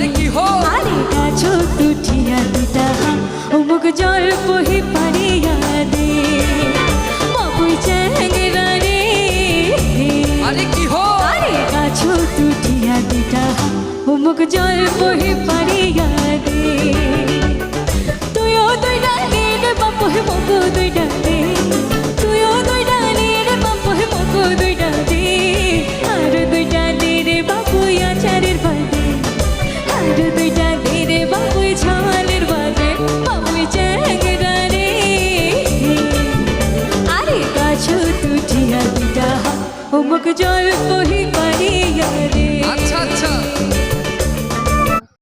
আরে কি হো আরে গাছো তুঠিয়া দুটা অমুক জল বহি পারিয়া দে বাবুই চ্যাংরা রে আরে কি হো আরে গাছো তুঠিয়া দুটা অমুক জল বহি পারিয়া দে তুইও দুই ডালি রে বাপু হে মগু দুই ডালি তুইও দুই ডালি রে বাপু হে মগু দুই ডালি আর দুই ডালি রে বাপু আচারের বাদে আর দুই ডালি রে বাপু ছালের বাদে বাবুই চ্যাংরা রে আরে গাছো তুঠিয়া দুটা অমুক জল বহি পারিয়া রে আচ্ছা আচ্ছা